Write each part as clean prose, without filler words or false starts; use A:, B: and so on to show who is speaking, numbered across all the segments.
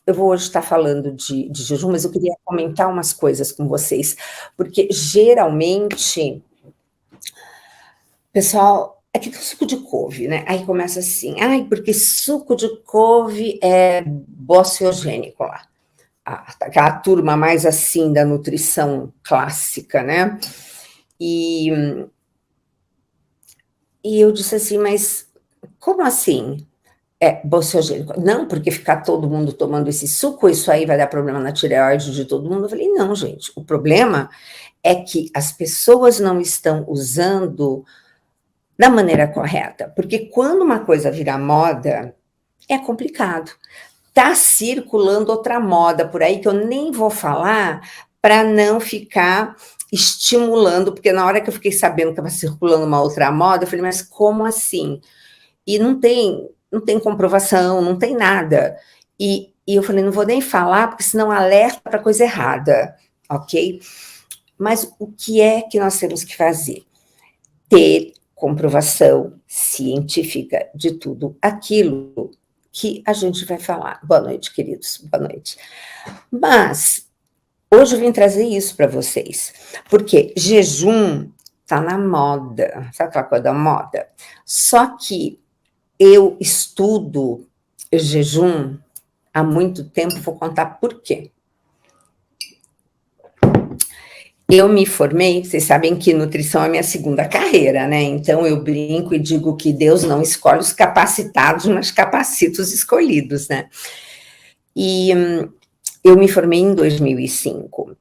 A: eu vou hoje estar falando de jejum, mas eu queria comentar umas coisas com vocês, porque geralmente, pessoal, é que o suco de couve, né? Aí começa assim, ai, porque suco de couve é bociogênico lá. Aquela turma mais assim da nutrição clássica, né? E, e eu disse assim, mas como assim? É, bociogênico. Não, porque ficar todo mundo tomando esse suco, isso aí vai dar problema na tireoide de todo mundo. Eu falei, não, gente, o problema é que as pessoas não estão usando da maneira correta, porque quando uma coisa vira moda, é complicado. Tá circulando outra moda por aí que eu nem vou falar para não ficar estimulando, porque na hora que eu fiquei sabendo que estava circulando uma outra moda, eu falei, mas como assim? E não tem comprovação, não tem nada. E eu falei, não vou nem falar, porque senão alerta para coisa errada, ok? Mas o que é que nós temos que fazer? Ter comprovação científica de tudo aquilo que a gente vai falar. Boa noite, queridos, boa noite. Mas hoje eu vim trazer isso para vocês, porque jejum está na moda, sabe aquela coisa da moda? Só que eu estudo jejum há muito tempo, vou contar por quê. Eu me formei, vocês sabem que nutrição é minha segunda carreira, né? Então eu brinco e digo que Deus não escolhe os capacitados, mas capacita os escolhidos, né? E eu me formei em 2005.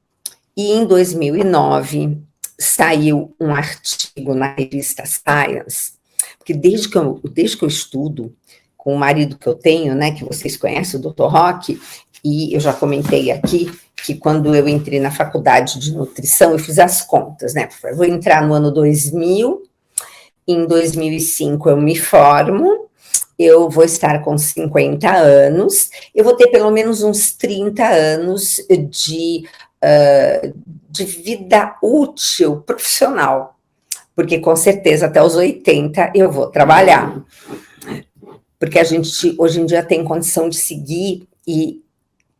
A: E em 2009 saiu um artigo na revista Science, porque desde que eu estudo, com o marido que eu tenho, né, que vocês conhecem, o Dr. Roque, e eu já comentei aqui que quando eu entrei na faculdade de nutrição, eu fiz as contas, né, eu vou entrar no ano 2000, em 2005 eu me formo, eu vou estar com 50 anos, eu vou ter pelo menos uns 30 anos de vida útil profissional, porque com certeza até os 80 eu vou trabalhar, porque a gente hoje em dia tem condição de seguir e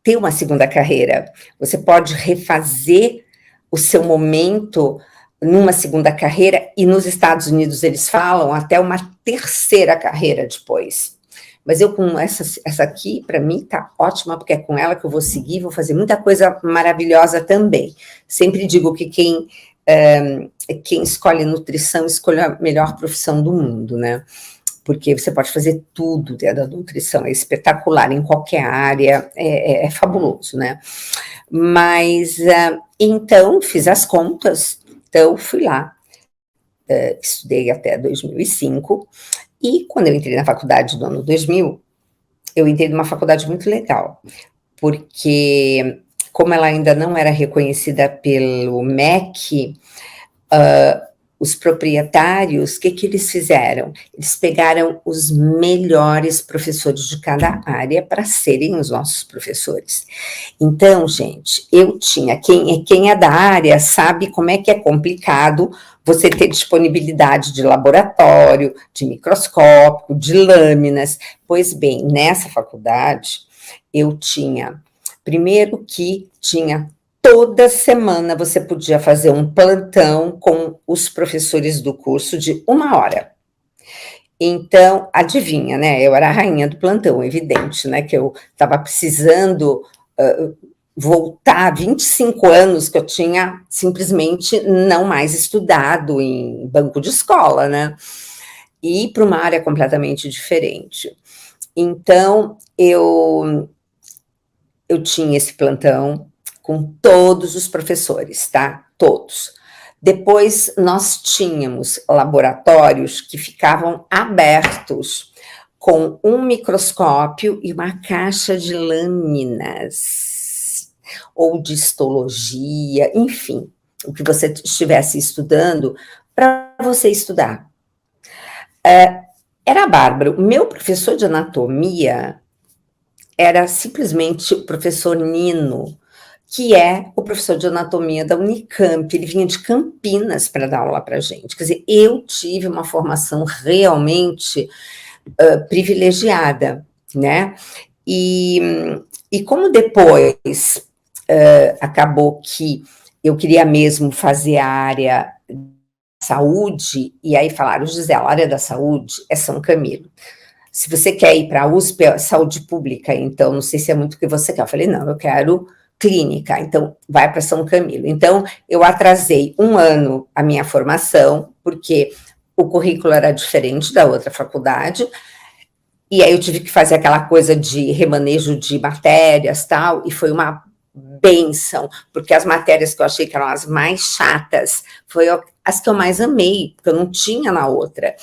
A: ter uma segunda carreira. Você pode refazer o seu momento numa segunda carreira, e nos Estados Unidos eles falam até uma terceira carreira depois. Mas eu com essa aqui, para mim, tá ótima, porque é com ela que eu vou seguir, vou fazer muita coisa maravilhosa também. Sempre digo que quem escolhe nutrição, escolhe a melhor profissão do mundo, né? Porque você pode fazer tudo dentro da nutrição, é espetacular, em qualquer área, é fabuloso, né? Mas, então, fiz as contas, então fui lá, estudei até 2005, e quando eu entrei na faculdade no ano 2000, eu entrei numa faculdade muito legal, porque como ela ainda não era reconhecida pelo MEC, os proprietários, o que eles fizeram? Eles pegaram os melhores professores de cada área para serem os nossos professores. Então, gente, eu tinha, quem é da área sabe como é que é complicado você ter disponibilidade de laboratório, de microscópio, de lâminas. Pois bem, nessa faculdade, eu tinha, primeiro que tinha toda semana você podia fazer um plantão com os professores do curso de 1 hora. Então, adivinha, né? Eu era a rainha do plantão, evidente, né? Que eu estava precisando voltar 25 anos que eu tinha simplesmente não mais estudado em banco de escola, né? E ir para uma área completamente diferente. Então, eu tinha esse plantão com todos os professores, tá? Todos. Depois, nós tínhamos laboratórios que ficavam abertos, com um microscópio e uma caixa de lâminas, ou de histologia, enfim, o que você estivesse estudando, para você estudar. Era bárbaro. O meu professor de anatomia era simplesmente o professor Nino, que é o professor de anatomia da Unicamp, ele vinha de Campinas para dar aula para a gente. Quer dizer, eu tive uma formação realmente privilegiada, né? E E como depois acabou que eu queria mesmo fazer a área saúde, e aí falaram, Gisela, a área da saúde é São Camilo. Se você quer ir para a USP, é saúde pública, então não sei se é muito o que você quer. Eu falei, não, eu quero clínica, então vai para São Camilo. Então, eu atrasei 1 ano a minha formação, porque o currículo era diferente da outra faculdade, e aí eu tive que fazer aquela coisa de remanejo de matérias, tal, e foi uma bênção, porque as matérias que eu achei que eram as mais chatas, foi as que eu mais amei, porque eu não tinha na outra.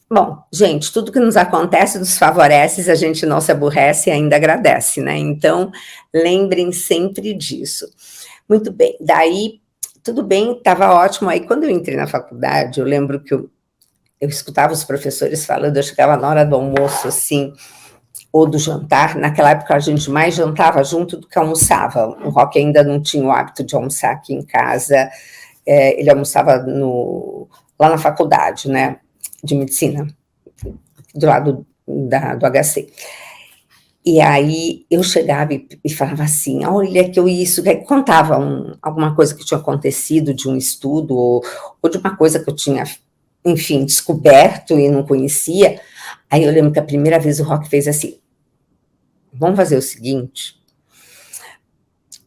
A: Bom, gente, tudo que nos acontece nos favorece, a gente não se aborrece e ainda agradece, né? Então, lembrem sempre disso. Muito bem, daí, tudo bem, estava ótimo. Aí, quando eu entrei na faculdade, eu lembro que eu escutava os professores falando, eu chegava na hora do almoço, assim, ou do jantar, naquela época a gente mais jantava junto do que almoçava. O Roque ainda não tinha o hábito de almoçar aqui em casa, ele almoçava lá na faculdade, né, de medicina, do lado do HC. E aí eu chegava e falava assim, olha que eu isso, que contava alguma coisa que tinha acontecido de um estudo, ou de uma coisa que eu tinha, enfim, descoberto e não conhecia. Aí eu lembro que a primeira vez o Roque fez assim, vamos fazer o seguinte,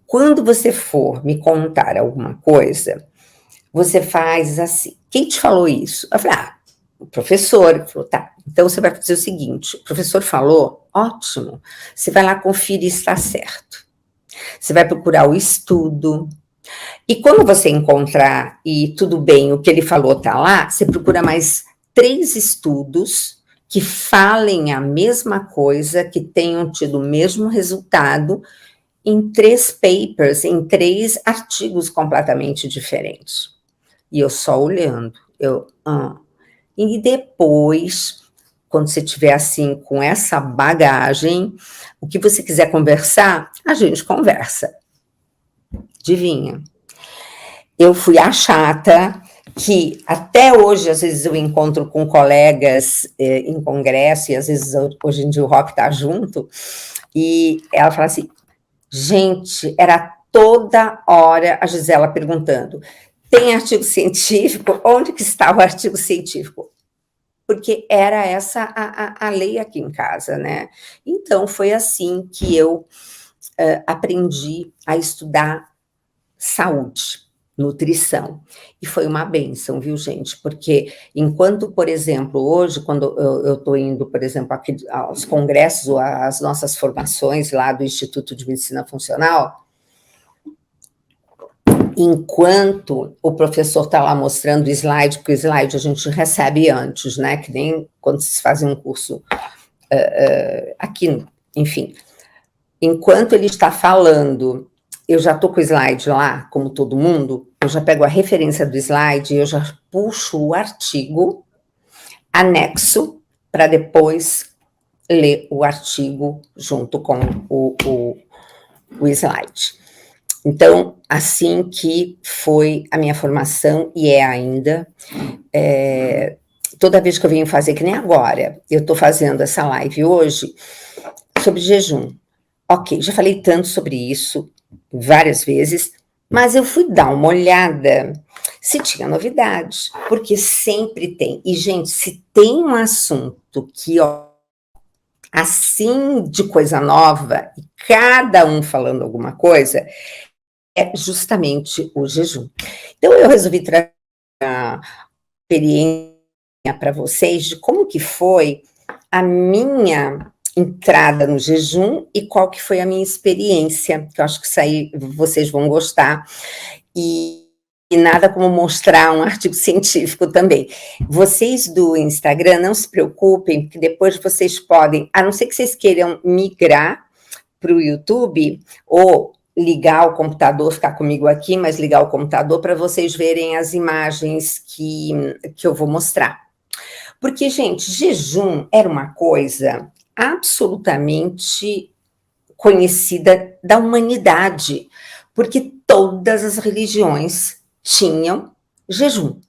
A: quando você for me contar alguma coisa, você faz assim, quem te falou isso? Eu falei, o professor. Ele falou, tá, então você vai fazer o seguinte, o professor falou, ótimo, você vai lá conferir se está certo. Você vai procurar o estudo, e quando você encontrar, e tudo bem, o que ele falou está lá, você procura mais 3 estudos que falem a mesma coisa, que tenham tido o mesmo resultado, em 3 papers, em 3 artigos completamente diferentes. E eu só olhando, E depois, quando você estiver assim, com essa bagagem, o que você quiser conversar, a gente conversa. Adivinha? Eu fui a chata, que até hoje, às vezes eu encontro com colegas em congresso, e às vezes hoje em dia o Roque está junto, e ela fala assim, gente, era toda hora a Gisela perguntando, tem artigo científico? Onde que está o artigo científico? Porque era essa a lei aqui em casa, né? Então, foi assim que eu aprendi a estudar saúde, nutrição. E foi uma bênção, viu, gente? Porque enquanto, por exemplo, hoje, quando eu estou indo, por exemplo, aqui aos congressos, ou às nossas formações lá do Instituto de Medicina Funcional, enquanto o professor está lá mostrando o slide, porque o slide a gente recebe antes, né? Que nem quando se faz um curso aqui, enfim. Enquanto ele está falando, eu já estou com o slide lá, como todo mundo, eu já pego a referência do slide, eu já puxo o artigo, anexo, para depois ler o artigo junto com o slide. Então, assim que foi a minha formação, e é ainda, toda vez que eu venho fazer, que nem agora, eu estou fazendo essa live hoje, sobre jejum. Ok, já falei tanto sobre isso, várias vezes, mas eu fui dar uma olhada se tinha novidades, porque sempre tem. E, gente, se tem um assunto que, assim, de coisa nova, e cada um falando alguma coisa, é justamente o jejum. Então, eu resolvi trazer a experiência para vocês de como que foi a minha entrada no jejum e qual que foi a minha experiência, que eu acho que isso aí vocês vão gostar, e nada como mostrar um artigo científico também. Vocês do Instagram, não se preocupem, porque depois vocês podem, a não ser que vocês queiram migrar para o YouTube, ou ligar o computador, ficar comigo aqui, mas ligar o computador para vocês verem as imagens que eu vou mostrar. Porque, gente, jejum era uma coisa absolutamente conhecida da humanidade, porque todas as religiões tinham jejum,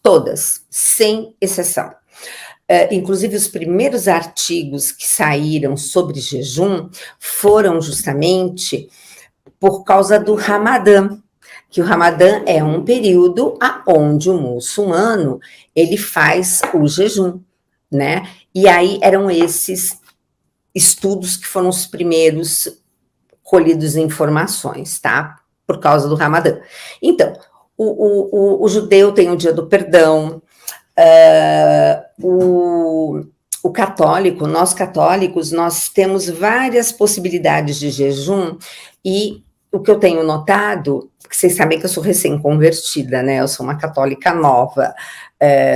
A: todas, sem exceção. Inclusive, os primeiros artigos que saíram sobre jejum foram justamente por causa do Ramadã, que o Ramadã é um período onde o muçulmano ele faz o jejum, né? E aí eram esses estudos que foram os primeiros colhidos em informações, tá? Por causa do Ramadã. Então, o judeu tem o dia do perdão, o católico, nós católicos, nós temos várias possibilidades de jejum, e o que eu tenho notado, porque vocês sabem que eu sou recém-convertida, né? Eu sou uma católica nova,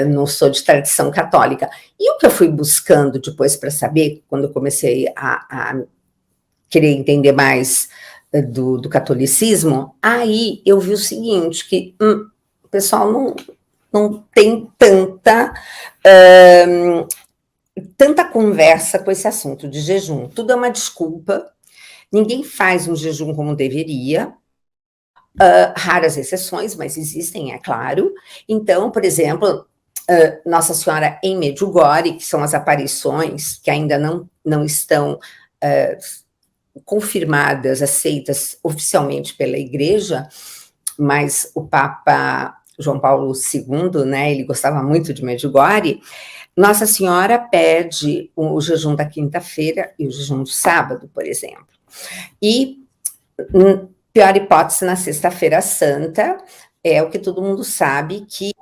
A: não sou de tradição católica. E o que eu fui buscando depois para saber, quando eu comecei a querer entender mais do catolicismo, aí eu vi o seguinte, que o pessoal não tem tanta conversa com esse assunto de jejum. Tudo é uma desculpa, ninguém faz um jejum como deveria, raras exceções, mas existem, é claro. Então, por exemplo, Nossa Senhora em Medjugorje, que são as aparições que ainda não estão confirmadas, aceitas oficialmente pela Igreja, mas o Papa João Paulo II, né, ele gostava muito de Medjugorje. Nossa Senhora pede o jejum da quinta-feira e o jejum do sábado, por exemplo. E, pior hipótese, na sexta-feira santa, é o que todo mundo sabe que,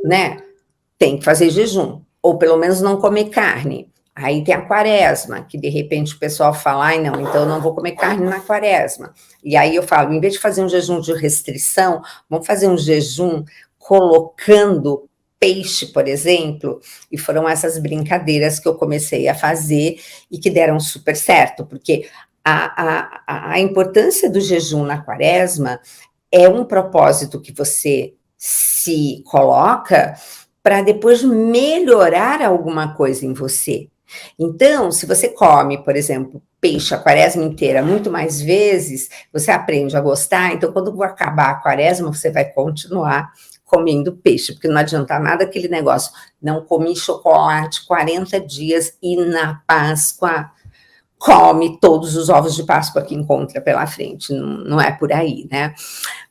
A: né, tem que fazer jejum, ou pelo menos não comer carne. Aí tem a quaresma, que de repente o pessoal fala, ai não, então eu não vou comer carne na quaresma. E aí eu falo, em vez de fazer um jejum de restrição, vamos fazer um jejum colocando peixe, por exemplo, e foram essas brincadeiras que eu comecei a fazer e que deram super certo, porque a importância do jejum na quaresma é um propósito que você se coloca para depois melhorar alguma coisa em você. Então, se você come, por exemplo, peixe a quaresma inteira muito mais vezes, você aprende a gostar, então quando acabar a quaresma, você vai continuar comendo peixe, porque não adianta nada aquele negócio, não comi chocolate 40 dias e na Páscoa come todos os ovos de Páscoa que encontra pela frente, não é por aí, né?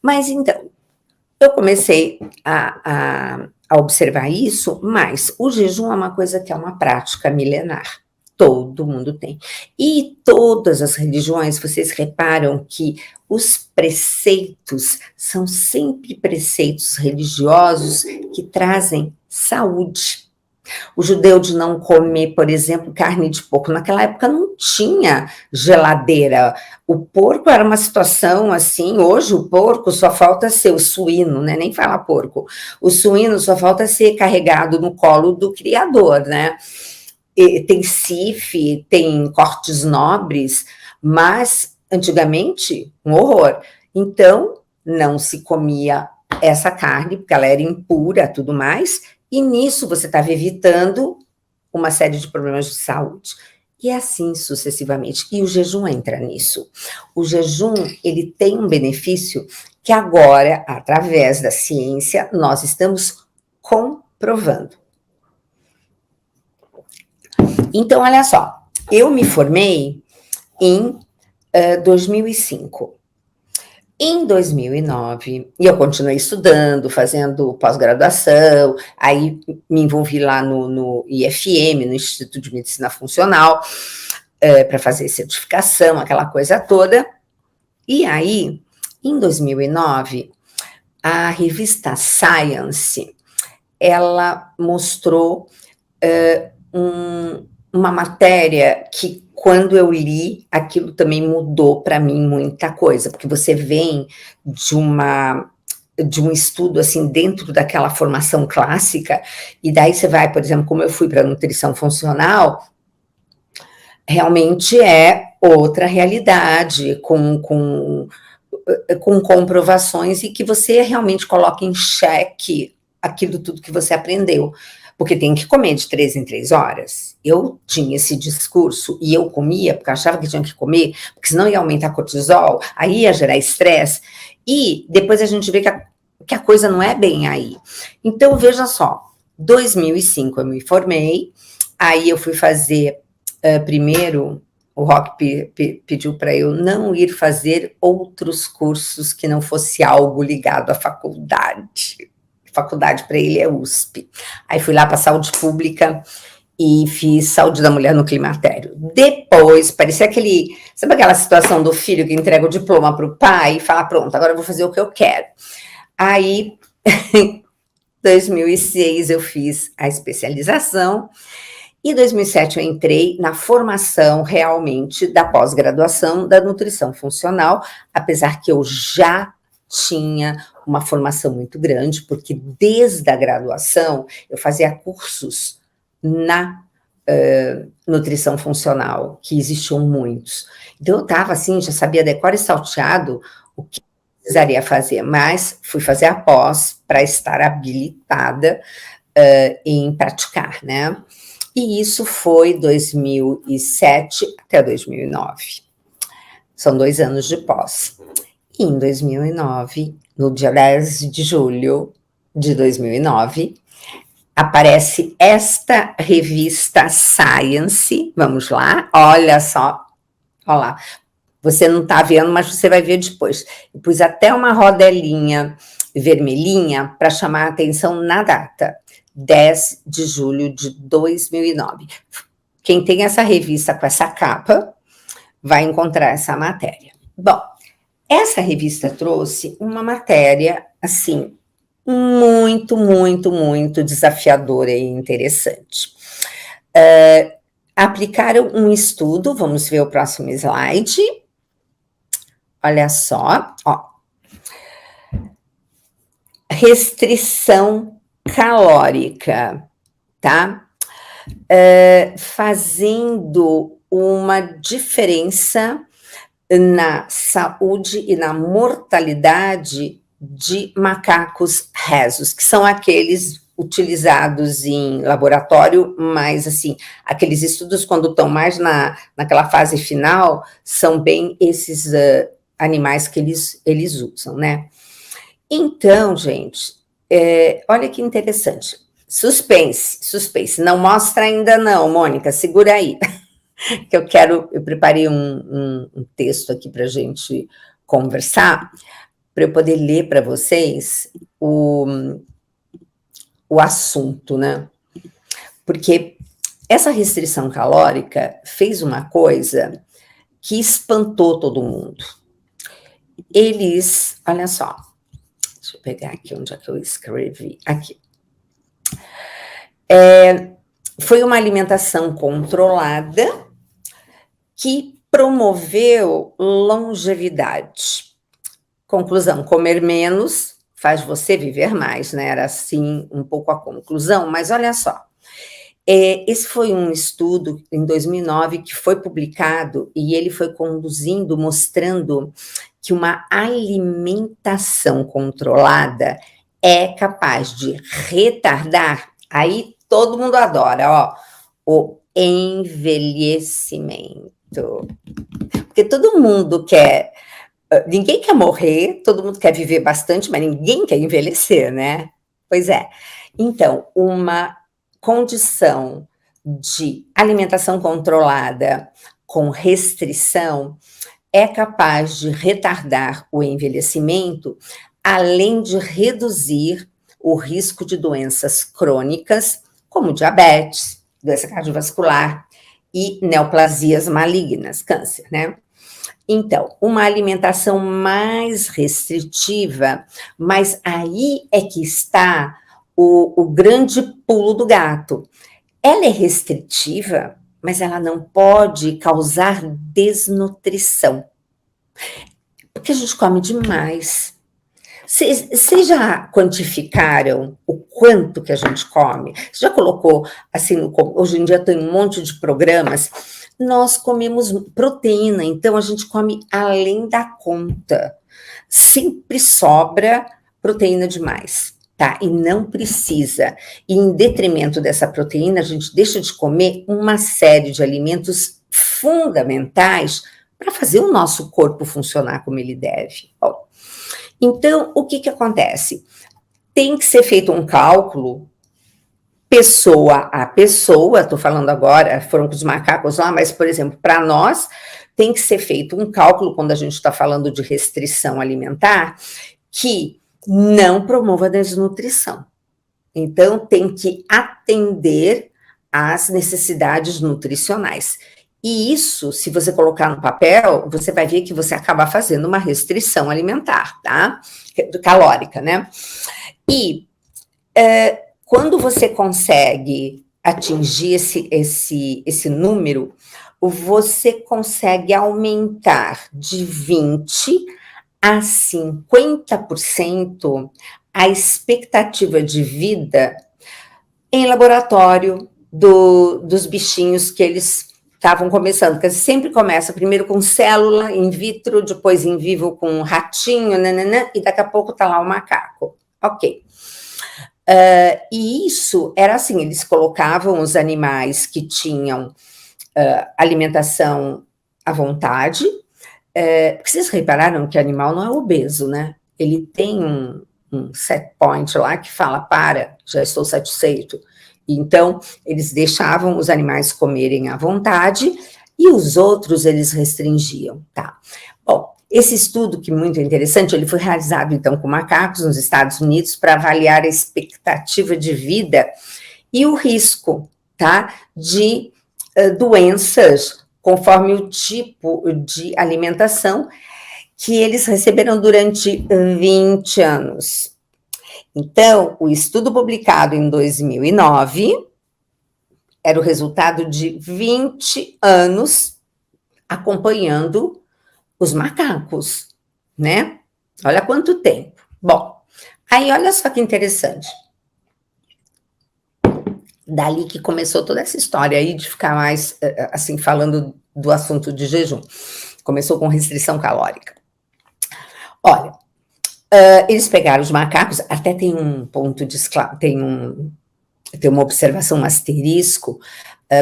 A: Mas então, eu comecei a observar isso, mas o jejum é uma coisa que é uma prática milenar, todo mundo tem. E todas as religiões, vocês reparam que os preceitos são sempre preceitos religiosos que trazem saúde. O judeu de não comer, por exemplo, carne de porco. Naquela época não tinha geladeira. O porco era uma situação assim, hoje o porco só falta ser o suíno, né? Nem fala porco. O suíno só falta ser carregado no colo do criador, né? E tem cife, tem cortes nobres, mas antigamente, um horror. Então, não se comia essa carne, porque ela era impura, tudo mais, e nisso você estava evitando uma série de problemas de saúde. E assim sucessivamente. E o jejum entra nisso. O jejum, ele tem um benefício que agora, através da ciência, nós estamos comprovando. Então, olha só, eu me formei em 2005. Em 2009, e eu continuei estudando, fazendo pós-graduação, aí me envolvi lá no IFM, no Instituto de Medicina Funcional, para fazer certificação, aquela coisa toda. E aí, em 2009, a revista Science, ela mostrou uma matéria que, quando eu li, aquilo também mudou para mim muita coisa, porque você vem de um estudo, assim, dentro daquela formação clássica, e daí você vai, por exemplo, como eu fui para nutrição funcional, realmente é outra realidade, com comprovações, e que você realmente coloca em xeque aquilo tudo que você aprendeu. Porque tem que comer de 3 em 3 horas. Eu tinha esse discurso e eu comia, porque eu achava que tinha que comer, porque senão ia aumentar cortisol, aí ia gerar estresse, e depois a gente vê que a coisa não é bem aí. Então, veja só, 2005 eu me formei, aí eu fui fazer, primeiro, o Roque pediu para eu não ir fazer outros cursos que não fosse algo ligado à faculdade. Faculdade para ele é USP. Aí fui lá para saúde pública e fiz saúde da mulher no climatério. Depois, parecia sabe aquela situação do filho que entrega o diploma para o pai e fala, pronto, agora eu vou fazer o que eu quero. Aí, em 2006 eu fiz a especialização, e em 2007 eu entrei na formação realmente da pós-graduação da nutrição funcional, apesar que eu já tinha uma formação muito grande, porque desde a graduação eu fazia cursos na nutrição funcional, que existiam muitos. Então eu estava assim, já sabia decor e salteado o que precisaria fazer, mas fui fazer a pós para estar habilitada em praticar, né? E isso foi 2007 até 2009. São 2 anos de pós. E em 2009, no dia 10 de julho de 2009, aparece esta revista Science. Vamos lá, olha só. Olha lá. Você não está vendo, mas você vai ver depois. Eu pus até uma rodelinha vermelhinha para chamar a atenção na data. 10 de julho de 2009. Quem tem essa revista com essa capa vai encontrar essa matéria. Bom, essa revista trouxe uma matéria, assim, muito, muito, muito desafiadora e interessante. Aplicaram um estudo, vamos ver o próximo slide. Olha só, ó. Restrição calórica, tá? Fazendo uma diferença na saúde e na mortalidade de macacos rhesus, que são aqueles utilizados em laboratório, mas assim, aqueles estudos quando estão mais naquela fase final, são bem esses animais que eles usam, né? Então, gente, olha que interessante. Suspense. Não mostra ainda não, Mônica, segura aí. Que eu preparei um texto aqui para a gente conversar, para eu poder ler para vocês o assunto, né? Porque essa restrição calórica fez uma coisa que espantou todo mundo. Olha só, deixa eu pegar aqui onde é que eu escrevi. Aqui. Foi uma alimentação controlada que promoveu longevidade. Conclusão, comer menos faz você viver mais, né? Era assim um pouco a conclusão, mas olha só. Esse foi um estudo em 2009 que foi publicado e ele foi conduzindo, mostrando que uma alimentação controlada é capaz de retardar, aí todo mundo adora, ó, o envelhecimento. Porque todo mundo ninguém quer morrer, todo mundo quer viver bastante, mas ninguém quer envelhecer, né? Pois é. Então, uma condição de alimentação controlada com restrição é capaz de retardar o envelhecimento, além de reduzir o risco de doenças crônicas, como diabetes, doença cardiovascular e neoplasias malignas, câncer, né? Então, uma alimentação mais restritiva, mas aí é que está o grande pulo do gato. Ela é restritiva, mas ela não pode causar desnutrição. Porque a gente come demais. Vocês já quantificaram o quanto que a gente come? Você já colocou, assim, hoje em dia tem um monte de programas, nós comemos proteína, então a gente come além da conta. Sempre sobra proteína demais, tá? E não precisa. E em detrimento dessa proteína, a gente deixa de comer uma série de alimentos fundamentais para fazer o nosso corpo funcionar como ele deve. Bom, então, o que acontece? Tem que ser feito um cálculo pessoa a pessoa, estou falando agora, foram com os macacos lá, mas, por exemplo, para nós, tem que ser feito um cálculo, quando a gente está falando de restrição alimentar, que não promova a desnutrição. Então, tem que atender às necessidades nutricionais. E isso, se você colocar no papel, você vai ver que você acaba fazendo uma restrição alimentar, tá? Calórica, né? E quando você consegue atingir esse número, você consegue aumentar de 20% a 50% a expectativa de vida em laboratório dos bichinhos que eles estavam começando, porque sempre começa primeiro com célula in vitro, depois in vivo com um ratinho, nananã, e daqui a pouco está lá o macaco. Ok. E isso era assim, eles colocavam os animais que tinham alimentação à vontade, porque vocês repararam que o animal não é obeso, né? Ele tem um set point lá que fala, já estou satisfeito. Então, eles deixavam os animais comerem à vontade e os outros eles restringiam, tá? Bom, esse estudo, que é muito interessante, ele foi realizado, então, com macacos nos Estados Unidos para avaliar a expectativa de vida e o risco, tá? De doenças, conforme o tipo de alimentação que eles receberam durante 20 anos. Então, o estudo publicado em 2009 era o resultado de 20 anos acompanhando os macacos, né? Olha quanto tempo. Bom, aí olha só que interessante. Dali que começou toda essa história aí de ficar mais, assim, falando do assunto de jejum. Começou com restrição calórica. Olha, eles pegaram os macacos, até tem um ponto de tem uma observação, um asterisco,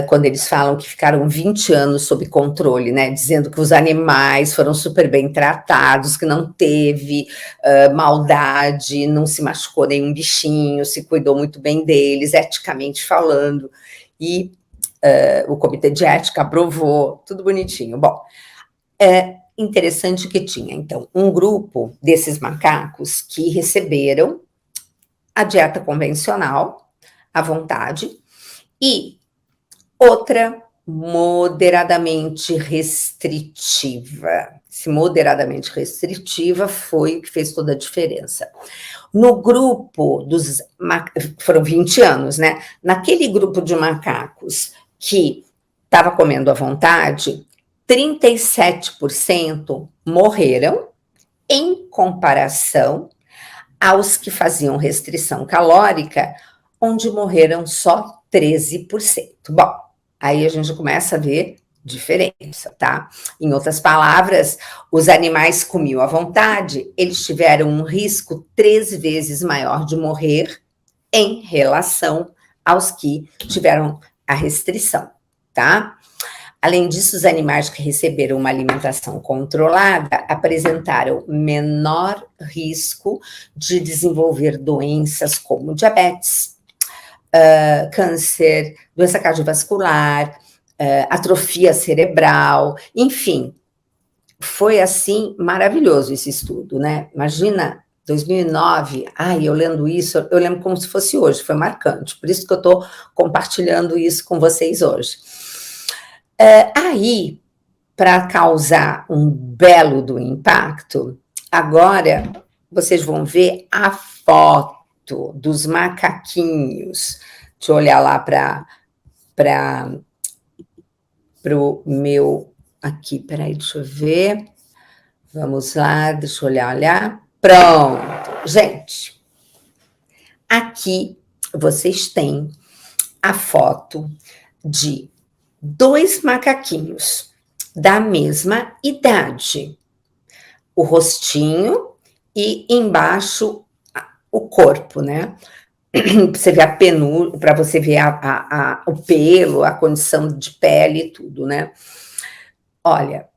A: quando eles falam que ficaram 20 anos sob controle, né, dizendo que os animais foram super bem tratados, que não teve maldade, não se machucou nenhum bichinho, se cuidou muito bem deles, eticamente falando, e o comitê de ética aprovou, tudo bonitinho. Bom, interessante que tinha, então, um grupo desses macacos que receberam a dieta convencional, à vontade, e outra moderadamente restritiva. Esse moderadamente restritiva foi o que fez toda a diferença. No grupo foram 20 anos, né? Naquele grupo de macacos que estava comendo à vontade, 37% morreram, em comparação aos que faziam restrição calórica, onde morreram só 13%. Bom, aí a gente começa a ver diferença, tá? Em outras palavras, os animais comiam à vontade, eles tiveram um risco 13 vezes maior de morrer em relação aos que tiveram a restrição, tá? Além disso, os animais que receberam uma alimentação controlada apresentaram menor risco de desenvolver doenças como diabetes, câncer, doença cardiovascular, atrofia cerebral, enfim. Foi, assim, maravilhoso esse estudo, né? Imagina, 2009, eu lendo isso, eu lembro como se fosse hoje, foi marcante, por isso que eu estou compartilhando isso com vocês hoje. Aí, para causar um belo do impacto, agora vocês vão ver a foto dos macaquinhos. Deixa eu olhar lá para o meu... Aqui, peraí, deixa eu ver. Vamos lá, deixa eu olhar. Pronto. Gente, aqui vocês têm a foto de 2 macaquinhos da mesma idade, o rostinho e embaixo o corpo, né? Você vê a penugem, para você ver o pelo, a condição de pele e tudo, né? Olha,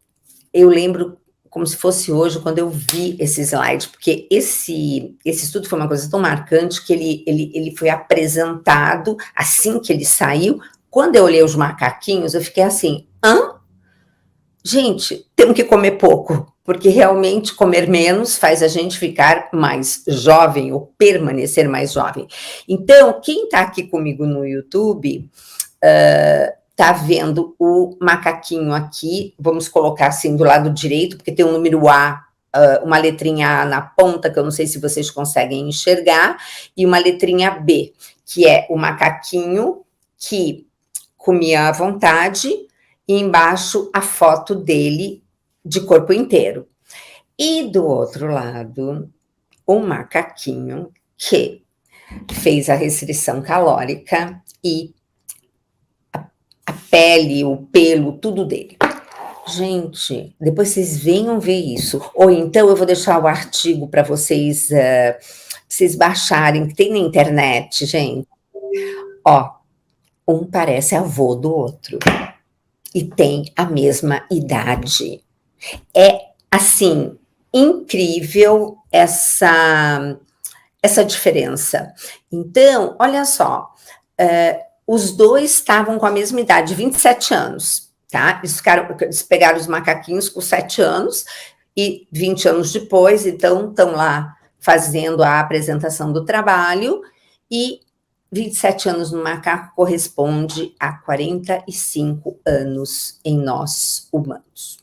A: eu lembro como se fosse hoje, quando eu vi esse slide, porque esse estudo foi uma coisa tão marcante que ele foi apresentado assim que ele saiu. Quando eu olhei os macaquinhos, eu fiquei assim, hã? Gente, temos que comer pouco, porque realmente comer menos faz a gente ficar mais jovem ou permanecer mais jovem. Então, quem está aqui comigo no YouTube está vendo o macaquinho aqui, vamos colocar assim do lado direito, porque tem um número A, uma letrinha A na ponta, que eu não sei se vocês conseguem enxergar, e uma letrinha B, que é o macaquinho que comia à vontade, e embaixo a foto dele de corpo inteiro. E do outro lado, o macaquinho que fez a restrição calórica e a pele, o pelo, tudo dele. Gente, depois vocês venham ver isso. Ou então eu vou deixar o artigo para vocês, vocês baixarem, que tem na internet, gente. Ó, um parece avô do outro. E tem a mesma idade. É, assim, incrível essa diferença. Então, olha só, os dois estavam com a mesma idade, 27 anos, tá? Eles pegaram os macaquinhos com 7 anos e 20 anos depois, então, estão lá fazendo a apresentação do trabalho e 27 anos no macaco corresponde a 45 anos em nós humanos.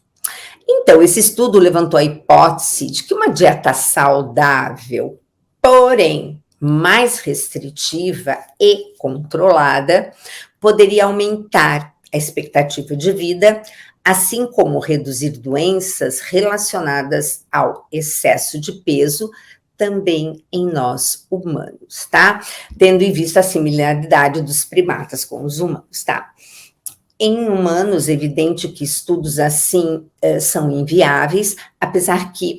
A: Então, esse estudo levantou a hipótese de que uma dieta saudável, porém mais restritiva e controlada, poderia aumentar a expectativa de vida, assim como reduzir doenças relacionadas ao excesso de peso, também em nós humanos, tá? Tendo em vista a similaridade dos primatas com os humanos, tá? Em humanos, é evidente que estudos assim são inviáveis, apesar que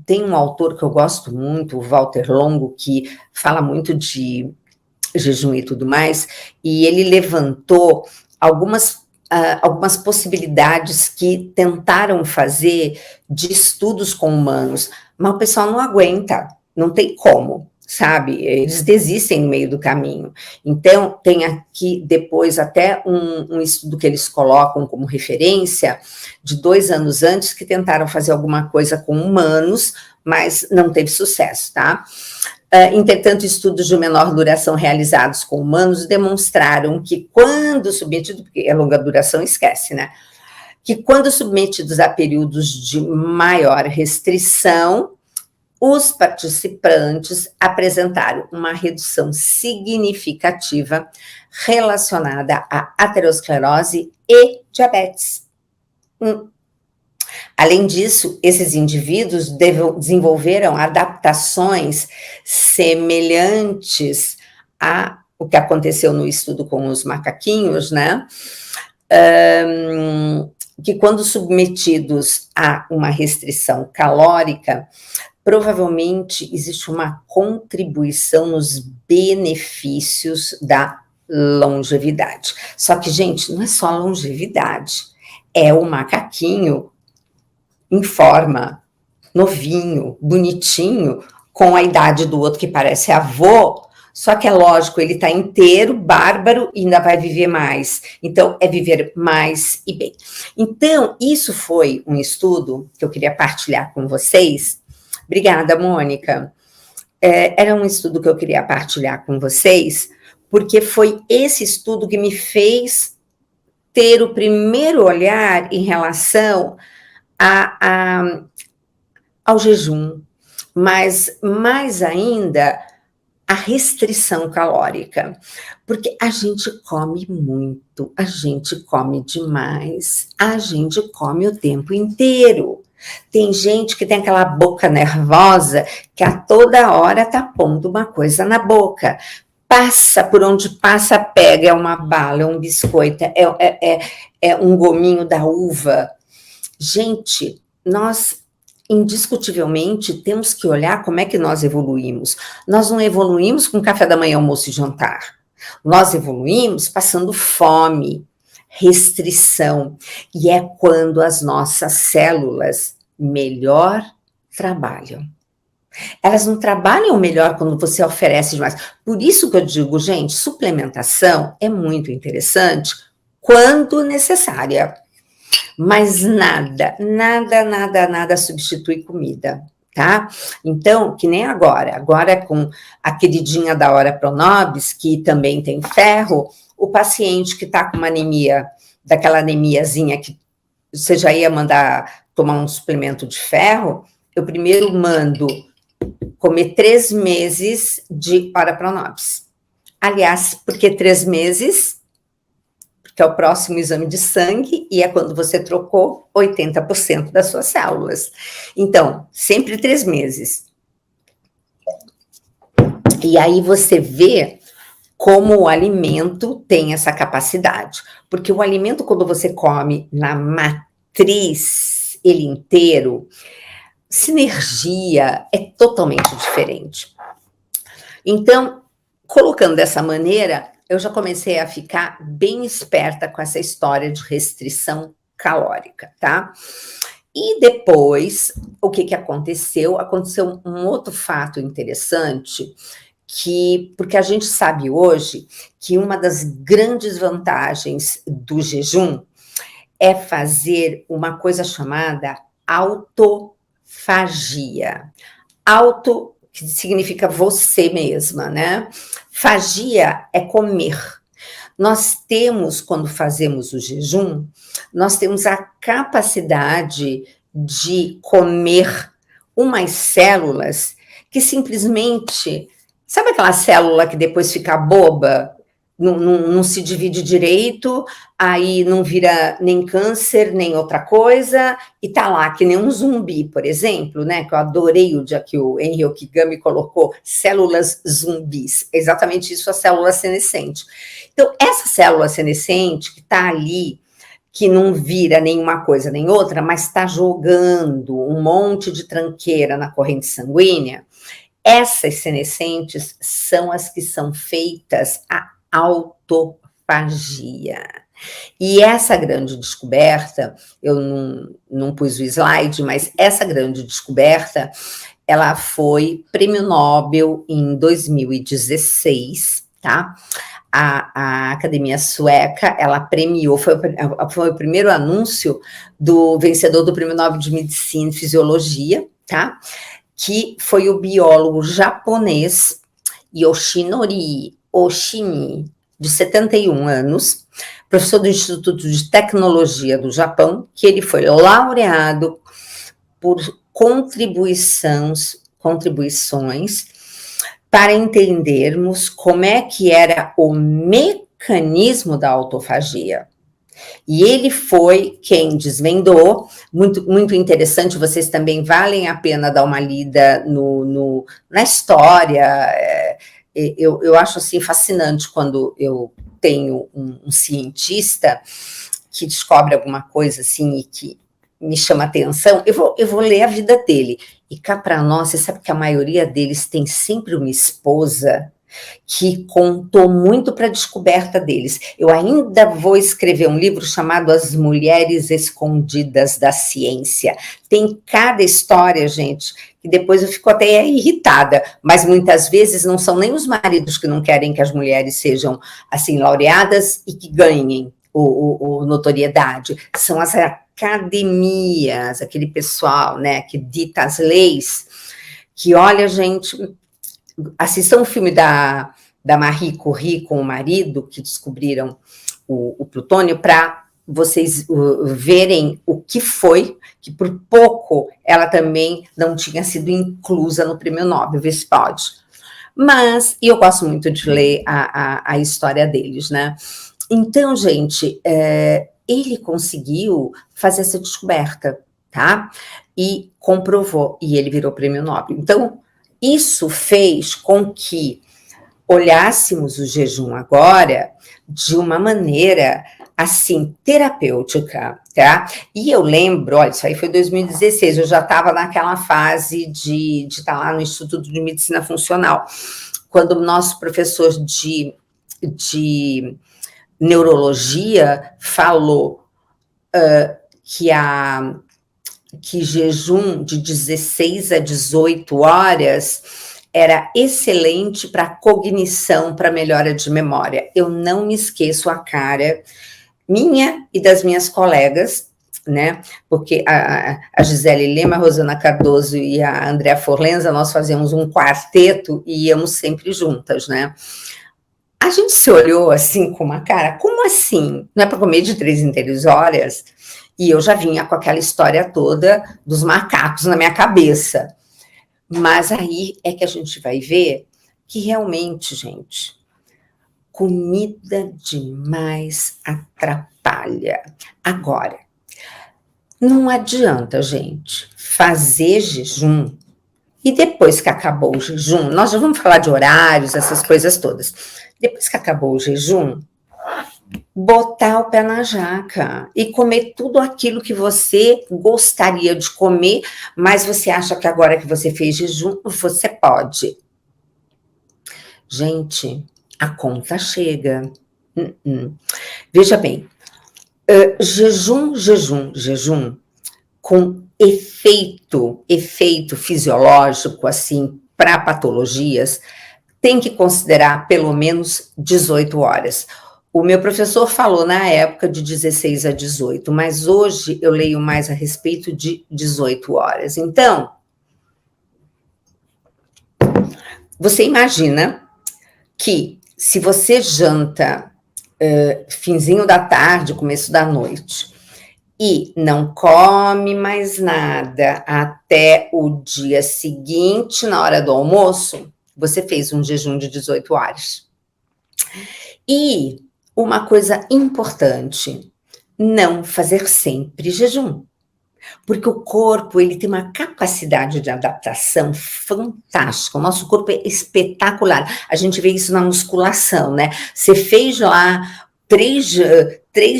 A: tem um autor que eu gosto muito, o Walter Longo, que fala muito de jejum e tudo mais, e ele levantou algumas possibilidades que tentaram fazer de estudos com humanos, mas o pessoal não aguenta, não tem como, sabe? Eles desistem no meio do caminho. Então, tem aqui depois até um estudo que eles colocam como referência, de 2 anos antes, que tentaram fazer alguma coisa com humanos, mas não teve sucesso, tá? Entretanto, estudos de menor duração realizados com humanos demonstraram que quando submetidos, porque é longa duração, esquece, né? Que quando submetidos a períodos de maior restrição, os participantes apresentaram uma redução significativa relacionada à aterosclerose e diabetes. Além disso, esses indivíduos desenvolveram adaptações semelhantes a o que aconteceu no estudo com os macaquinhos, né? Que quando submetidos a uma restrição calórica, provavelmente existe uma contribuição nos benefícios da longevidade. Só que, gente, não é só a longevidade, é o macaquinho em forma, novinho, bonitinho, com a idade do outro que parece avô, só que é lógico, ele está inteiro, bárbaro, e ainda vai viver mais. Então, é viver mais e bem. Então, isso foi um estudo que eu queria partilhar com vocês. Obrigada, Mônica. Era um estudo que eu queria partilhar com vocês, porque foi esse estudo que me fez ter o primeiro olhar em relação ao jejum, mas mais ainda a restrição calórica, porque a gente come muito, a gente come demais, a gente come o tempo inteiro. Tem gente que tem aquela boca nervosa que a toda hora tá pondo uma coisa na boca. Passa por onde passa, pega, é uma bala, é um biscoito, é um gominho da uva. Gente, nós indiscutivelmente temos que olhar como é que nós evoluímos. Nós não evoluímos com café da manhã, almoço e jantar. Nós evoluímos passando fome, restrição, e é quando as nossas células melhor trabalham. Elas não trabalham melhor quando você oferece demais. Por isso que eu digo, gente, suplementação é muito interessante quando necessária, mas nada substitui comida, tá? Então, que nem agora com a queridinha da Hora Pronobis, que também tem ferro, o paciente que está com uma anemia, daquela anemiazinha que você já ia mandar tomar um suplemento de ferro, eu primeiro mando comer 3 meses de Hora Pronobis. Aliás, porque 3 meses, que é o próximo exame de sangue, e é quando você trocou 80% das suas células. Então, sempre 3 meses. E aí você vê como o alimento tem essa capacidade. Porque o alimento, quando você come na matriz, ele inteiro, sinergia é totalmente diferente. Então, colocando dessa maneira, eu já comecei a ficar bem esperta com essa história de restrição calórica, tá? E depois, o que aconteceu? Aconteceu um outro fato interessante, porque a gente sabe hoje que uma das grandes vantagens do jejum é fazer uma coisa chamada autofagia. Auto, que significa você mesma, né? Fagia é comer. Nós temos, quando fazemos o jejum, nós temos a capacidade de comer umas células que simplesmente... Sabe aquela célula que depois fica boba? Não se divide direito, aí não vira nem câncer, nem outra coisa, e tá lá, que nem um zumbi, por exemplo, né? Que eu adorei o dia que o Henry Okigami colocou células zumbis. É exatamente isso, a célula senescente. Então, essa célula senescente que tá ali, que não vira nenhuma coisa nem outra, mas está jogando um monte de tranqueira na corrente sanguínea, essas senescentes são as que são feitas a autofagia. E essa grande descoberta, eu não pus o slide, mas essa grande descoberta, ela foi prêmio Nobel em 2016, tá? A Academia Sueca, ela premiou, foi o primeiro anúncio do vencedor do prêmio Nobel de Medicina e Fisiologia, tá? Que foi o biólogo japonês Yoshinori Oshimi, de 71 anos, professor do Instituto de Tecnologia do Japão, que ele foi laureado por contribuições para entendermos como é que era o mecanismo da autofagia. E ele foi quem desvendou, muito interessante, vocês também valem a pena dar uma lida na história. Eu acho assim fascinante quando eu tenho um cientista que descobre alguma coisa assim e que me chama atenção, eu vou ler a vida dele. E cá para nós, você sabe que a maioria deles tem sempre uma esposa que contou muito para a descoberta deles. Eu ainda vou escrever um livro chamado As Mulheres Escondidas da Ciência. Tem cada história, gente, que depois eu fico até irritada, mas muitas vezes não são nem os maridos que não querem que as mulheres sejam assim laureadas e que ganhem o notoriedade, são as academias, aquele pessoal, né, que dita as leis, que olha, gente... Assistam o filme da Marie Curie com o marido, que descobriram o plutônio, para vocês verem o que foi, que por pouco ela também não tinha sido inclusa no prêmio Nobel, vê se pode. Mas, e eu gosto muito de ler a história deles, né? Então, gente, ele conseguiu fazer essa descoberta, tá? E comprovou, e ele virou prêmio Nobel. Então, isso fez com que olhássemos o jejum agora de uma maneira, assim, terapêutica, tá? E eu lembro, olha, isso aí foi 2016, eu já estava naquela fase de estar lá no Instituto de Medicina Funcional, quando o nosso professor de neurologia falou que jejum de 16 a 18 horas era excelente para cognição, para melhora de memória. Eu não me esqueço a cara minha e das minhas colegas, né? Porque a Gisele Lima, a Rosana Cardoso e a Andrea Forlenza, nós fazíamos um quarteto e íamos sempre juntas, né? A gente se olhou assim com uma cara, como assim? Não é para comer de 3 em 3 horas? E eu já vinha com aquela história toda dos macacos na minha cabeça. Mas aí é que a gente vai ver que realmente, gente, comida demais atrapalha. Agora, não adianta, gente, fazer jejum e depois que acabou o jejum, nós já vamos falar de horários, essas coisas todas. Depois que acabou o jejum, botar o pé na jaca e comer tudo aquilo que você gostaria de comer, mas você acha que agora que você fez jejum, você pode. Gente, a conta chega. Veja bem, jejum com efeito fisiológico, assim, para patologias, tem que considerar pelo menos 18 horas. O meu professor falou na época de 16 a 18, mas hoje eu leio mais a respeito de 18 horas. Então, você imagina que se você janta finzinho da tarde, começo da noite, e não come mais nada até o dia seguinte, na hora do almoço, você fez um jejum de 18 horas. E uma coisa importante, não fazer sempre jejum. Porque o corpo, ele tem uma capacidade de adaptação fantástica. O nosso corpo é espetacular. A gente vê isso na musculação, né? Você fez lá três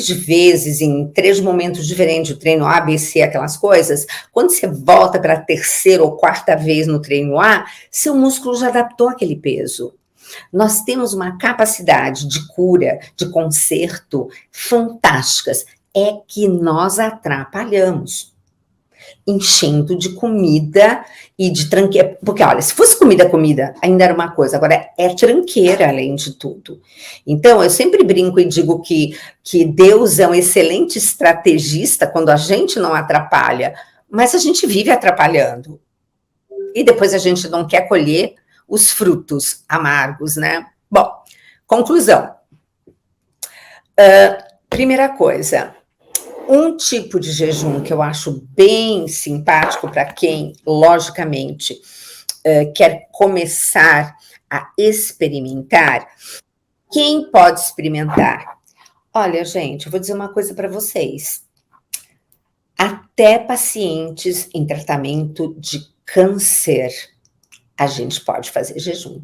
A: vezes em 3 momentos diferentes, o treino A, B, C, aquelas coisas. Quando você volta para a 3ª ou 4ª vez no treino A, seu músculo já adaptou aquele peso. Nós temos uma capacidade de cura, de conserto fantásticas. É que nós atrapalhamos, enchendo de comida e de tranqueira. Porque, olha, se fosse comida, ainda era uma coisa. Agora, é tranqueira, além de tudo. Então, eu sempre brinco e digo que Deus é um excelente estrategista quando a gente não atrapalha, mas a gente vive atrapalhando. E depois a gente não quer colher os frutos amargos, né? Bom, conclusão. Primeira coisa, um tipo de jejum que eu acho bem simpático para quem, logicamente, quer começar a experimentar. Quem pode experimentar? Olha, gente, eu vou dizer uma coisa para vocês. Até pacientes em tratamento de câncer, a gente pode fazer jejum.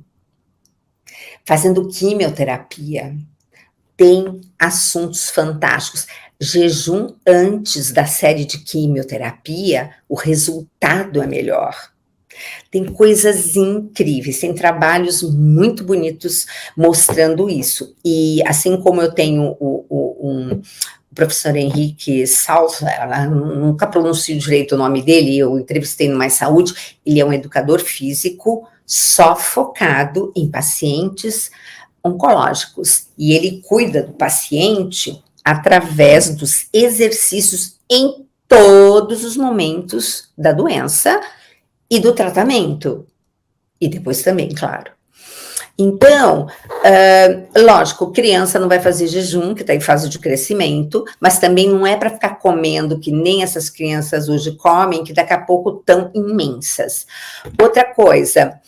A: Fazendo quimioterapia, tem assuntos fantásticos. Jejum antes da série de quimioterapia, o resultado é melhor. Tem coisas incríveis, tem trabalhos muito bonitos mostrando isso. E assim como eu tenho o professor Henrique Salzer, nunca pronuncio direito o nome dele, eu entrevistei no Mais Saúde, ele é um educador físico só focado em pacientes oncológicos, e ele cuida do paciente através dos exercícios em todos os momentos da doença e do tratamento, e depois também, claro. Então, lógico, criança não vai fazer jejum, que está em fase de crescimento, mas também não é para ficar comendo que nem essas crianças hoje comem, que daqui a pouco estão imensas. Outra coisa,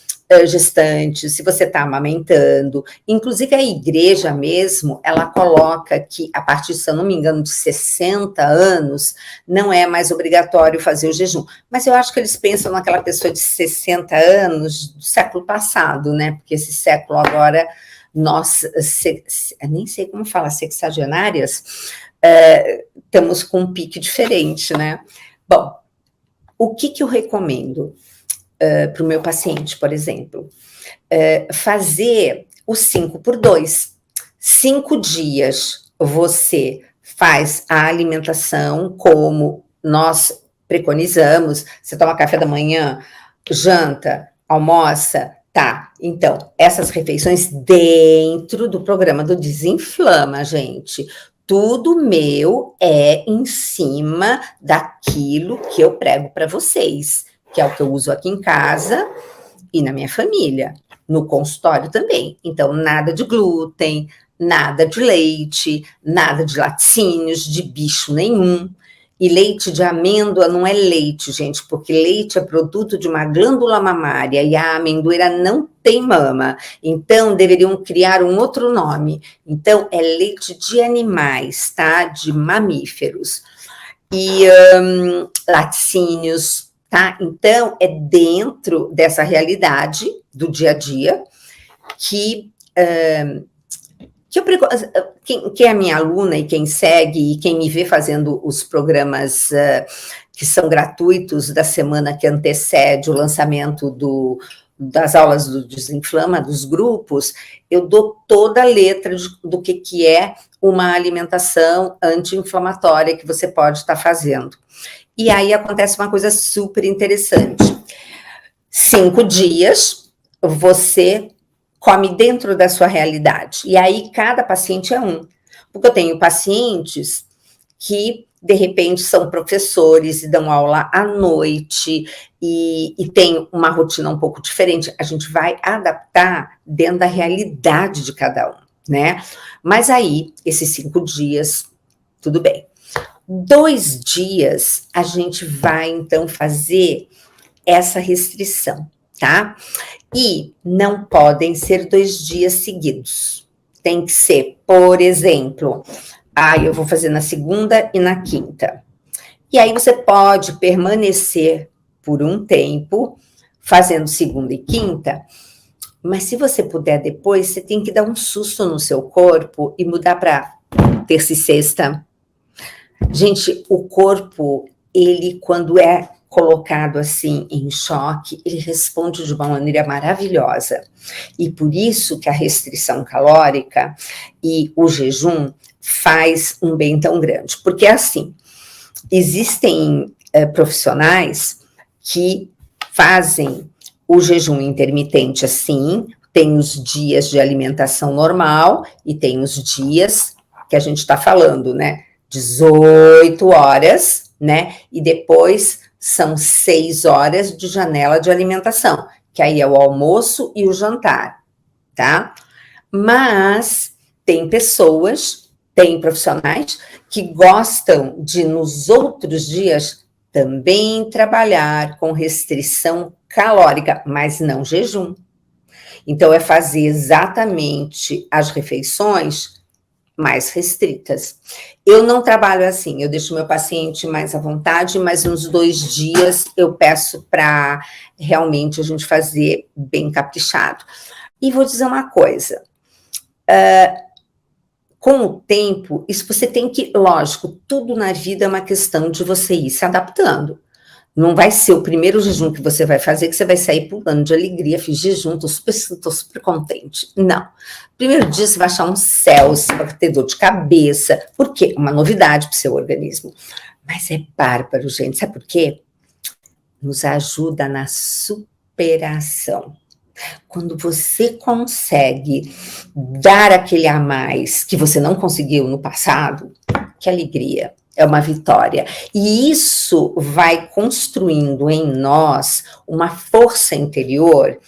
A: gestante, se você está amamentando, inclusive a igreja mesmo, ela coloca que a partir, se eu não me engano, de 60 anos, não é mais obrigatório fazer o jejum. Mas eu acho que eles pensam naquela pessoa de 60 anos do século passado, né? Porque esse século agora, nós, nem sei como fala, sexagenárias, estamos com um pique diferente, né? Bom, o que eu recomendo para o meu paciente, por exemplo? Fazer o 5 por 2. 5 dias você faz a alimentação como nós preconizamos, você toma café da manhã, janta, almoça, tá. Então, essas refeições dentro do programa do Desinflama, gente. Tudo meu é em cima daquilo que eu prego para vocês, que é o que eu uso aqui em casa e na minha família, no consultório também. Então, nada de glúten, nada de leite, nada de laticínios, de bicho nenhum. E leite de amêndoa não é leite, gente, porque leite é produto de uma glândula mamária e a amendoeira não tem mama. Então, deveriam criar um outro nome. Então, é leite de animais, tá? De mamíferos. E laticínios, tá? Então, é dentro dessa realidade do dia a dia que quem é minha aluna e quem segue e quem me vê fazendo os programas que são gratuitos da semana que antecede o lançamento das aulas do Desinflama, dos grupos, eu dou toda a letra do que é uma alimentação anti-inflamatória que você pode estar fazendo. E aí acontece uma coisa super interessante. 5 dias, você come dentro da sua realidade. E aí, cada paciente é um. Porque eu tenho pacientes que, de repente, são professores e dão aula à noite e tem uma rotina um pouco diferente. A gente vai adaptar dentro da realidade de cada um, né? Mas aí, esses 5 dias, tudo bem. 2 dias, a gente vai, então, fazer essa restrição, tá? E não podem ser 2 dias seguidos. Tem que ser, por exemplo, eu vou fazer na segunda e na quinta. E aí você pode permanecer por um tempo, fazendo segunda e quinta, mas se você puder depois, você tem que dar um susto no seu corpo e mudar para terça e sexta. Gente, o corpo, ele, quando é colocado assim em choque, ele responde de uma maneira maravilhosa. E por isso que a restrição calórica e o jejum faz um bem tão grande. Porque assim, existem profissionais que fazem o jejum intermitente assim, tem os dias de alimentação normal e tem os dias que a gente está falando, né? 18 horas, né? E depois são 6 horas de janela de alimentação, que aí é o almoço e o jantar, tá? Mas tem pessoas, tem profissionais que gostam de, nos outros dias, também trabalhar com restrição calórica, mas não jejum. Então, é fazer exatamente as refeições mais restritas. Eu não trabalho assim, eu deixo meu paciente mais à vontade, mas uns 2 dias eu peço para realmente a gente fazer bem caprichado. E vou dizer uma coisa, com o tempo, isso você tem que, lógico, tudo na vida é uma questão de você ir se adaptando. Não vai ser o primeiro jejum que você vai fazer que você vai sair pulando de alegria, fiz jejum, tô super contente. Não. Primeiro dia você vai achar um céu, você vai ter dor de cabeça. Por quê? Uma novidade para o seu organismo. Mas é bárbaro, gente. Sabe por quê? Nos ajuda na superação. Quando você consegue dar aquele a mais que você não conseguiu no passado, que alegria. É uma vitória. E isso vai construindo em nós uma força interior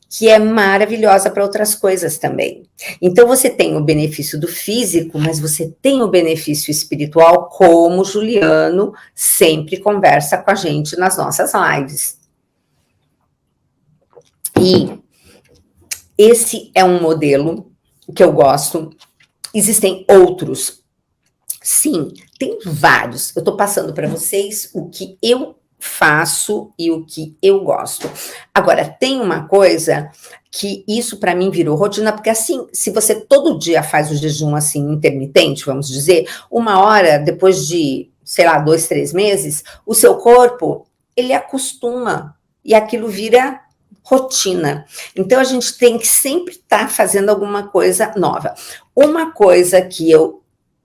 A: que é maravilhosa para outras coisas também. Então, você tem o benefício do físico, mas você tem o benefício espiritual, como o Juliano sempre conversa com a gente nas nossas lives. E esse é um modelo que eu gosto. Existem outros. Sim, tem vários. Eu estou passando para vocês o que eu faço e o que eu gosto. Agora, tem uma coisa que isso para mim virou rotina, porque assim, se você todo dia faz o jejum assim intermitente, vamos dizer, 1 hora depois de, sei lá, 2, 3 meses, o seu corpo, ele acostuma e aquilo vira rotina. Então, a gente tem que sempre estar fazendo alguma coisa nova. Uma coisa que eu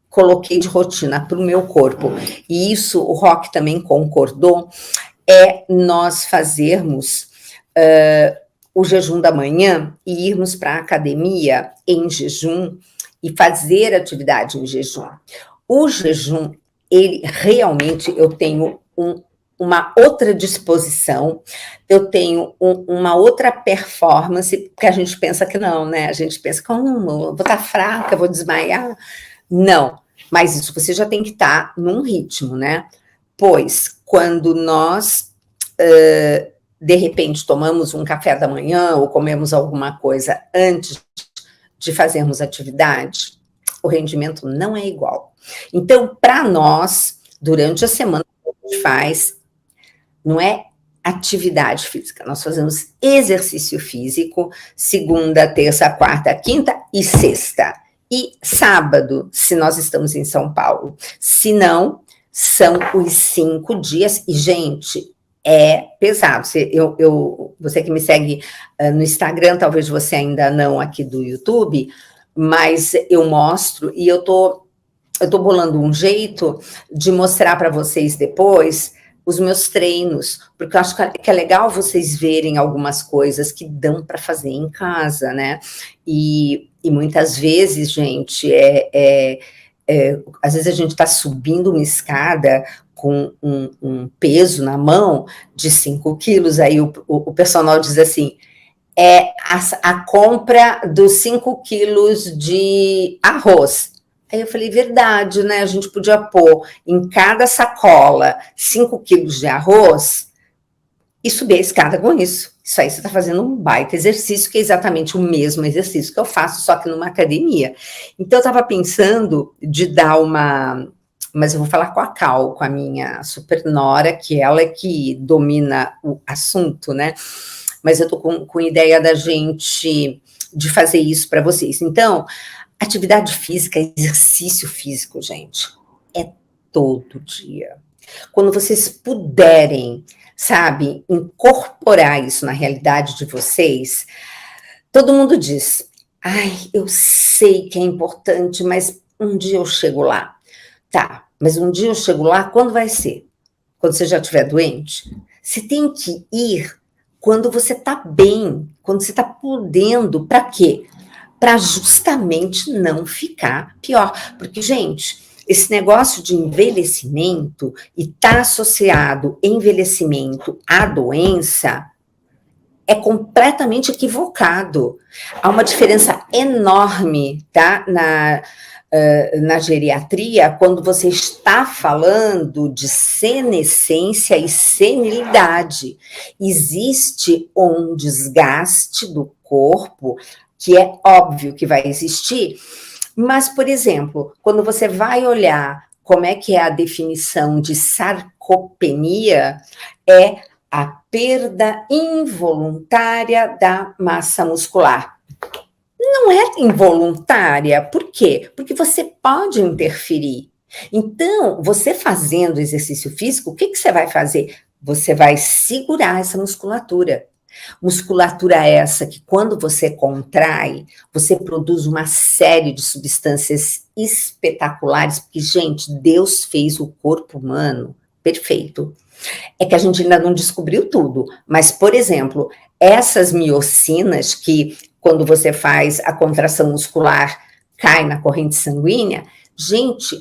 A: coloquei de rotina para o meu corpo, e isso o Rock também concordou, é nós fazermos o jejum da manhã e irmos para a academia em jejum e fazer atividade em jejum. O jejum, ele realmente, eu tenho uma outra disposição, eu tenho uma outra performance, porque a gente pensa que não, né? A gente pensa, como? Eu vou estar fraca, vou desmaiar. Não, mas isso você já tem que estar num ritmo, né? Pois, quando nós, de repente, tomamos um café da manhã ou comemos alguma coisa antes de fazermos atividade, o rendimento não é igual. Então, para nós, durante a semana, o que a gente faz não é atividade física, nós fazemos exercício físico, segunda, terça, quarta, quinta e sexta. E sábado, se nós estamos em São Paulo. Se não, são os 5 dias. E, gente, é pesado. Você que me segue no Instagram, talvez você ainda não aqui do YouTube, mas eu mostro e eu tô bolando um jeito de mostrar para vocês depois os meus treinos, porque eu acho que é legal vocês verem algumas coisas que dão para fazer em casa, né? E muitas vezes, gente, às vezes a gente está subindo uma escada com um peso na mão de 5 quilos, aí o personal diz assim, a compra dos 5 quilos de arroz. Aí eu falei, verdade, né? A gente podia pôr em cada sacola 5 quilos de arroz e subir a escada com isso. Isso aí você está fazendo um baita exercício, que é exatamente o mesmo exercício que eu faço, só que numa academia. Então, eu estava pensando de dar uma... Mas eu vou falar com a Cal, com a minha super nora, que ela é que domina o assunto, né? Mas eu estou com ideia da gente de fazer isso para vocês. Então, atividade física, exercício físico, gente, é todo dia. Quando vocês puderem, sabe, incorporar isso na realidade de vocês, todo mundo diz, ai, eu sei que é importante, mas um dia eu chego lá. Tá, mas um dia eu chego lá, quando vai ser? Quando você já estiver doente? Você tem que ir quando você está bem, quando você está podendo, para quê? Para justamente não ficar pior. Porque, gente, esse negócio de envelhecimento e tá associado envelhecimento à doença é completamente equivocado. Há uma diferença enorme, tá? Na geriatria, quando você está falando de senescência e senilidade. Existe um desgaste do corpo, que é óbvio que vai existir, mas, por exemplo, quando você vai olhar como é que é a definição de sarcopenia, é a perda involuntária da massa muscular. Não é involuntária, por quê? Porque você pode interferir. Então, você fazendo exercício físico, o que você vai fazer? Você vai segurar essa musculatura. Musculatura essa que, quando você contrai, você produz uma série de substâncias espetaculares, porque, gente, Deus fez o corpo humano perfeito. É que a gente ainda não descobriu tudo, mas, por exemplo, essas miocinas que, quando você faz a contração muscular, cai na corrente sanguínea, gente,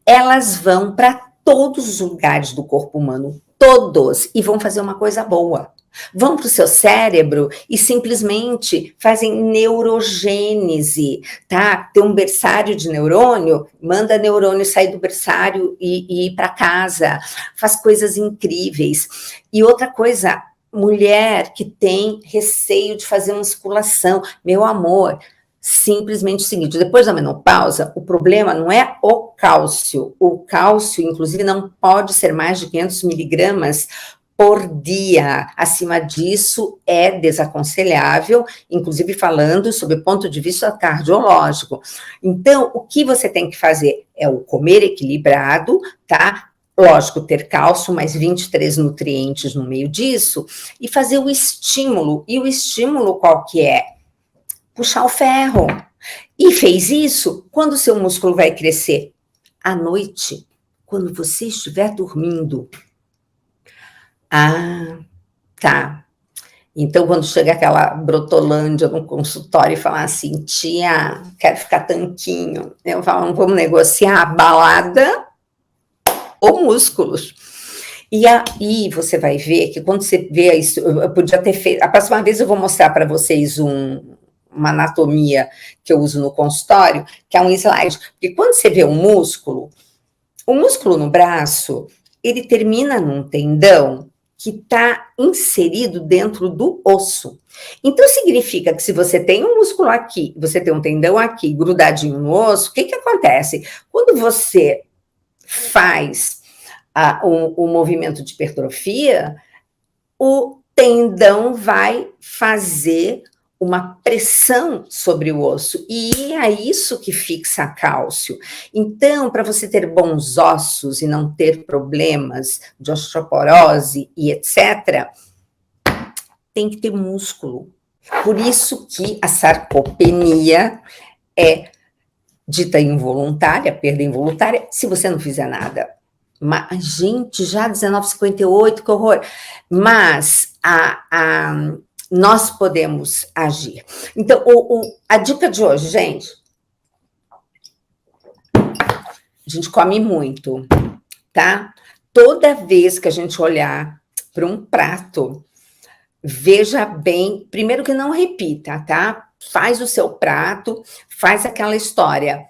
A: elas vão para todos os lugares do corpo humano, todos, e vão fazer uma coisa boa. Vão para o seu cérebro e simplesmente fazem neurogênese, tá? Tem um berçário de neurônio, manda neurônio sair do berçário e ir para casa, faz coisas incríveis. E outra coisa, mulher que tem receio de fazer musculação, meu amor, simplesmente o seguinte, depois da menopausa, o problema não é o cálcio, inclusive, não pode ser mais de 500 miligramas por dia. Acima disso é desaconselhável, inclusive falando sob o ponto de vista cardiológico. Então, o que você tem que fazer é o comer equilibrado, tá? lógico, ter cálcio, mais 23 nutrientes no meio disso, e fazer o estímulo. E o estímulo qual que é? Puxar o ferro. E fez isso, quando o seu músculo vai crescer? À noite, quando você estiver dormindo. Ah, tá. Então, quando chega aquela brotolândia no consultório e falar assim, tia, quero ficar tanquinho, eu falo, vamos negociar balada ou músculos. E aí você vai ver que quando você vê isso, eu podia ter feito, a próxima vez eu vou mostrar para vocês uma anatomia que eu uso no consultório, que é um slide, porque quando você vê o músculo no braço, ele termina num tendão que está inserido dentro do osso. Então, significa que se você tem um músculo aqui, você tem um tendão aqui, grudadinho no osso, o que acontece? Quando você faz o movimento de hipertrofia, o tendão vai fazer uma pressão sobre o osso, e é isso que fixa cálcio. Então, para você ter bons ossos e não ter problemas de osteoporose e etc., tem que ter músculo. Por isso que a sarcopenia é dita involuntária, perda involuntária, se você não fizer nada. Mas, gente, já 19h58, que horror. Mas nós podemos agir. Então, a dica de hoje, gente, a gente come muito, tá? Toda vez que a gente olhar para um prato, veja bem, primeiro que não repita, tá? Faz o seu prato, faz aquela história.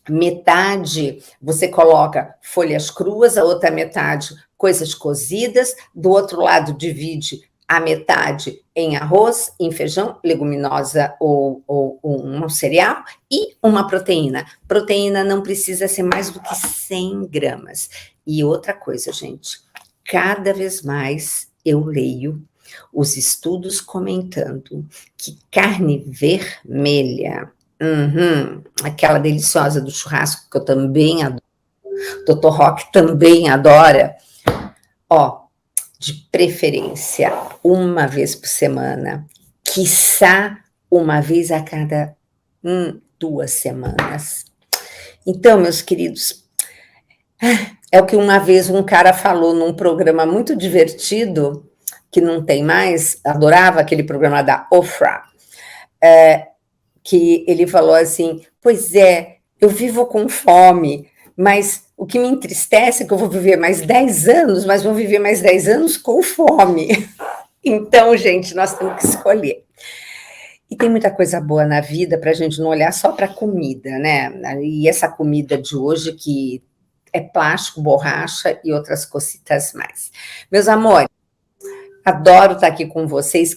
A: Metade você coloca folhas cruas, a outra metade coisas cozidas, do outro lado divide a metade em arroz, em feijão, leguminosa ou um cereal, e uma proteína. Proteína não precisa ser mais do que 100 gramas. E outra coisa, gente, cada vez mais eu leio os estudos comentando que carne vermelha, aquela deliciosa do churrasco, que eu também adoro, Dr. Rock também adora, de preferência, uma vez por semana, quiçá uma vez a cada 2 semanas. Então, meus queridos, é o que uma vez um cara falou num programa muito divertido, que não tem mais, adorava aquele programa da Oprah, que ele falou assim, pois é, eu vivo com fome, mas o que me entristece é que eu vou viver mais 10 anos, mas vou viver mais 10 anos com fome. Então, gente, nós temos que escolher. E tem muita coisa boa na vida para a gente não olhar só para a comida, né? E essa comida de hoje que é plástico, borracha e outras cositas mais. Meus amores, adoro estar aqui com vocês.